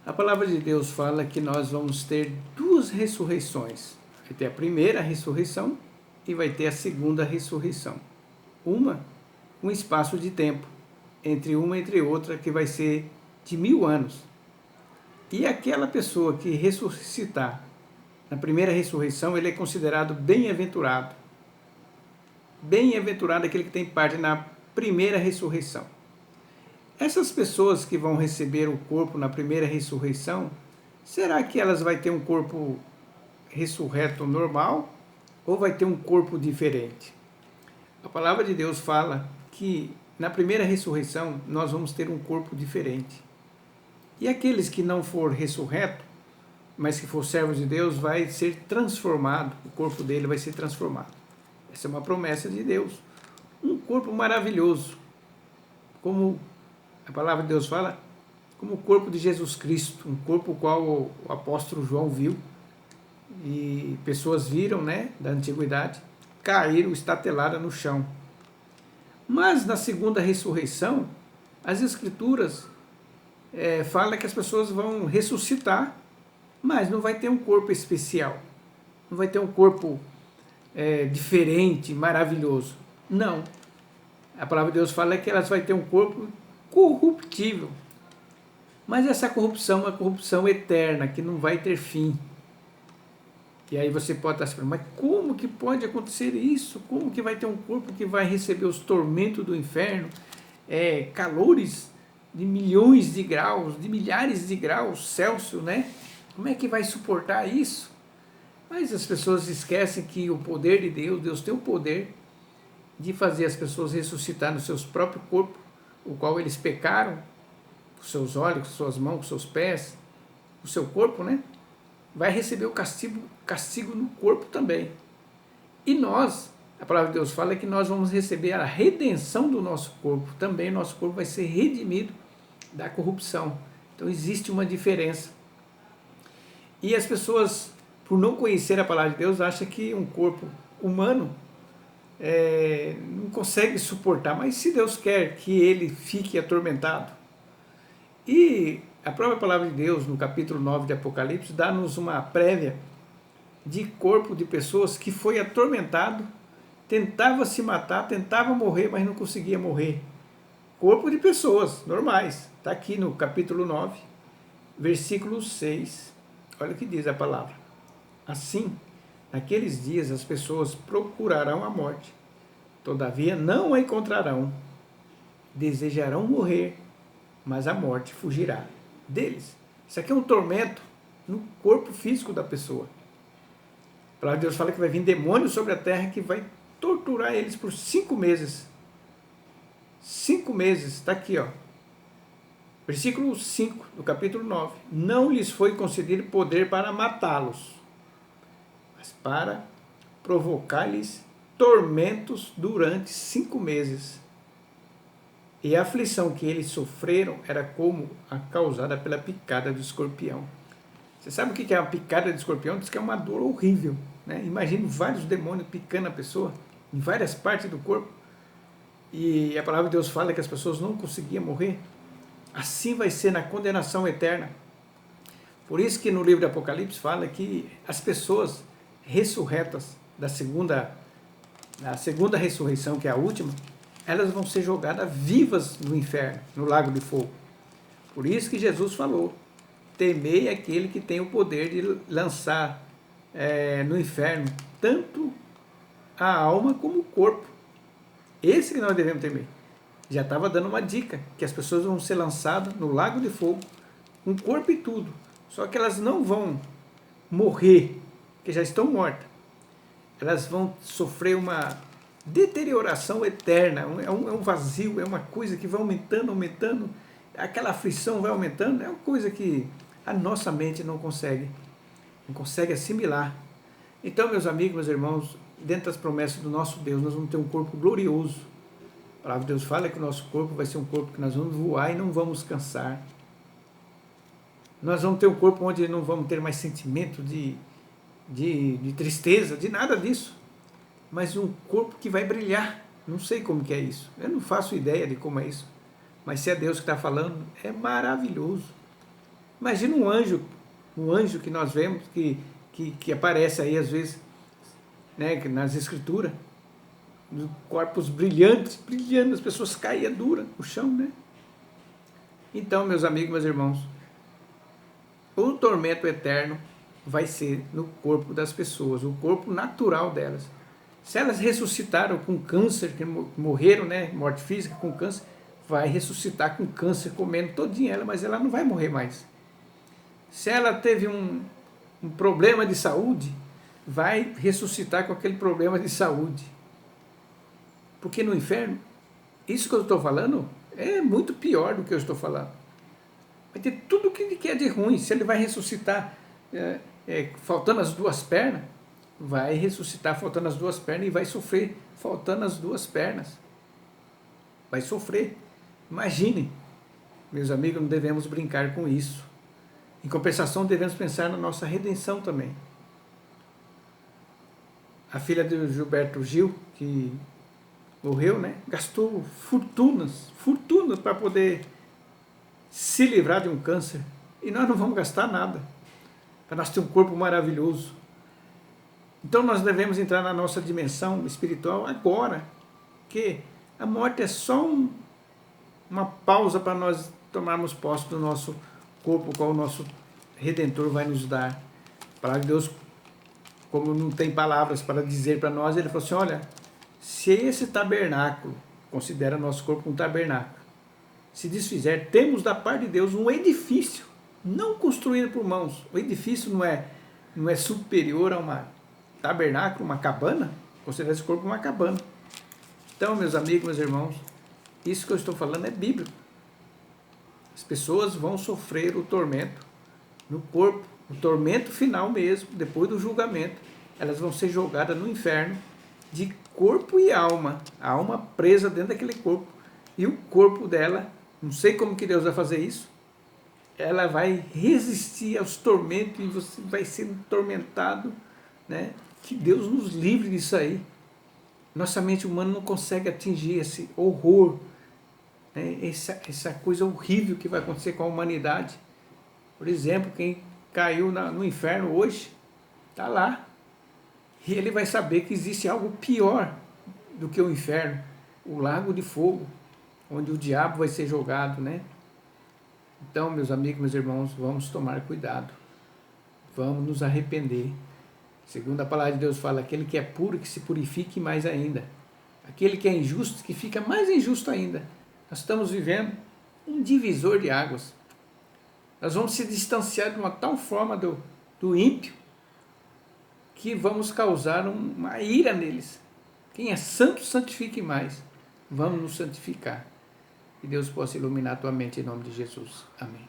A palavra de Deus fala que nós vamos ter duas ressurreições. Vai ter a primeira ressurreição e vai ter a segunda ressurreição. Uma, um espaço de tempo, entre uma e entre outra, que vai ser de 1000 anos. E aquela pessoa que ressuscitar na primeira ressurreição, ele é considerado bem-aventurado. Bem-aventurado aquele que tem parte na primeira ressurreição. Essas pessoas que vão receber o corpo na primeira ressurreição, será que elas vão ter um corpo ressurreto normal ou vai ter um corpo diferente? A palavra de Deus fala que na primeira ressurreição nós vamos ter um corpo diferente. E aqueles que não for ressurreto, mas que for servos de Deus, vai ser transformado, o corpo dele vai ser transformado. Essa é uma promessa de Deus. Um corpo maravilhoso, como a palavra de Deus fala, como o corpo de Jesus Cristo, um corpo qual o apóstolo João viu, e pessoas viram, da antiguidade, caíram estatelada no chão. Mas na segunda ressurreição, as Escrituras falam que as pessoas vão ressuscitar, mas não vai ter um corpo especial, não vai ter um corpo diferente, maravilhoso. Não. A palavra de Deus fala que elas vão ter um corpo corruptível. Mas essa corrupção é uma corrupção eterna, que não vai ter fim. E aí você pode estar se perguntando, mas como que pode acontecer isso? Como que vai ter um corpo que vai receber os tormentos do inferno? Calores de milhões de graus, de milhares de graus Celsius, Como é que vai suportar isso? Mas as pessoas esquecem que o poder de Deus, Deus tem o poder de fazer as pessoas ressuscitar no seus próprios corpos, o qual eles pecaram, com seus olhos, com suas mãos, com seus pés, o seu corpo, vai receber o castigo no corpo também. E nós, a palavra de Deus fala que nós vamos receber a redenção do nosso corpo, também o nosso corpo vai ser redimido da corrupção. Então existe uma diferença. E as pessoas, por não conhecer a palavra de Deus, acham que um corpo humano não consegue suportar, mas se Deus quer que ele fique atormentado. E a própria palavra de Deus, no capítulo 9 de Apocalipse, dá-nos uma prévia de corpo de pessoas que foi atormentado, tentava se matar, tentava morrer, mas não conseguia morrer. Corpo de pessoas normais. Está aqui no capítulo 9, versículo 6. Olha o que diz a palavra. Assim, naqueles dias as pessoas procurarão a morte, todavia não a encontrarão. Desejarão morrer, mas a morte fugirá deles. Isso aqui é um tormento no corpo físico da pessoa. A palavra de Deus fala que vai vir demônio sobre a terra que vai torturar eles por 5 meses. 5 meses, está aqui, versículo 5 do capítulo 9. Não lhes foi concedido poder para matá-los, mas para provocar-lhes tormentos durante 5 meses. E a aflição que eles sofreram era como a causada pela picada do escorpião. Você sabe o que é uma picada de escorpião? Diz que é uma dor horrível. Imagine vários demônios picando a pessoa em várias partes do corpo. E a palavra de Deus fala que as pessoas não conseguiam morrer. Assim vai ser na condenação eterna. Por isso que no livro de Apocalipse fala que as pessoas ressurretas da segunda ressurreição, que é a última, elas vão ser jogadas vivas no inferno, no lago de fogo. Por isso que Jesus falou, temei aquele que tem o poder de lançar no inferno tanto a alma como o corpo. Esse que nós devemos temer. Já estava dando uma dica, que as pessoas vão ser lançadas no lago de fogo, com corpo e tudo. Só que elas não vão morrer, porque já estão mortas. Elas vão sofrer uma deterioração eterna, é um vazio, é uma coisa que vai aumentando, aquela aflição vai aumentando, é uma coisa que a nossa mente não consegue assimilar. Então, meus amigos, meus irmãos, dentro das promessas do nosso Deus, nós vamos ter um corpo glorioso. A palavra de Deus fala que o nosso corpo vai ser um corpo que nós vamos voar e não vamos cansar. Nós vamos ter um corpo onde não vamos ter mais sentimento de tristeza, de nada disso. Mas um corpo que vai brilhar. Não sei como que é isso. Eu não faço ideia de como é isso. Mas se é Deus que está falando, é maravilhoso. Imagina um anjo que nós vemos, que aparece aí às vezes, né, nas escrituras, corpos brilhantes, brilhando, as pessoas caíam dura no chão, né? Então, meus amigos, meus irmãos, o tormento eterno vai ser no corpo das pessoas, o corpo natural delas. Se elas ressuscitaram com câncer, que morreram, né, morte física com câncer, vai ressuscitar com câncer comendo todinha ela, mas ela não vai morrer mais. Se ela teve um problema de saúde, vai ressuscitar com aquele problema de saúde. Porque no inferno, isso que eu estou falando é muito pior do que eu estou falando. Vai ter tudo o que é de ruim. Se ele vai ressuscitar faltando as duas pernas, vai ressuscitar faltando as duas pernas e vai sofrer faltando as duas pernas. Vai sofrer. Imaginem, meus amigos, não devemos brincar com isso. Em compensação, devemos pensar na nossa redenção também. A filha de Gilberto Gil, que morreu, né, gastou fortunas para poder se livrar de um câncer. E nós não vamos gastar nada, para nós ter um corpo maravilhoso. Então nós devemos entrar na nossa dimensão espiritual agora, que a morte é só uma pausa para nós tomarmos posse do nosso corpo, qual o nosso Redentor vai nos dar. A palavra de Deus, como não tem palavras para dizer para nós, ele falou assim, olha, se esse tabernáculo, considera nosso corpo um tabernáculo, se desfizer, temos da parte de Deus um edifício, não construído por mãos. O edifício não é superior a uma tabernáculo, uma cabana, considera esse corpo uma cabana. Então, meus amigos, meus irmãos, isso que eu estou falando é bíblico. As pessoas vão sofrer o tormento no corpo, o tormento final mesmo, depois do julgamento. Elas vão ser jogadas no inferno de corpo e alma, a alma presa dentro daquele corpo. E o corpo dela, não sei como que Deus vai fazer isso, ela vai resistir aos tormentos e você vai ser tormentado, né? Que Deus nos livre disso aí. Nossa mente humana não consegue atingir esse horror, né? Essa coisa horrível que vai acontecer com a humanidade. Por exemplo, quem caiu no inferno hoje, está lá. E ele vai saber que existe algo pior do que o inferno, o lago de fogo, onde o diabo vai ser jogado, né? Então, meus amigos, meus irmãos, vamos tomar cuidado. Vamos nos arrepender. Segundo a palavra de Deus fala, aquele que é puro, que se purifique mais ainda. Aquele que é injusto, que fica mais injusto ainda. Nós estamos vivendo um divisor de águas. Nós vamos se distanciar de uma tal forma do ímpio, que vamos causar uma ira neles. Quem é santo, santifique mais. Vamos nos santificar. Que Deus possa iluminar a tua mente em nome de Jesus. Amém.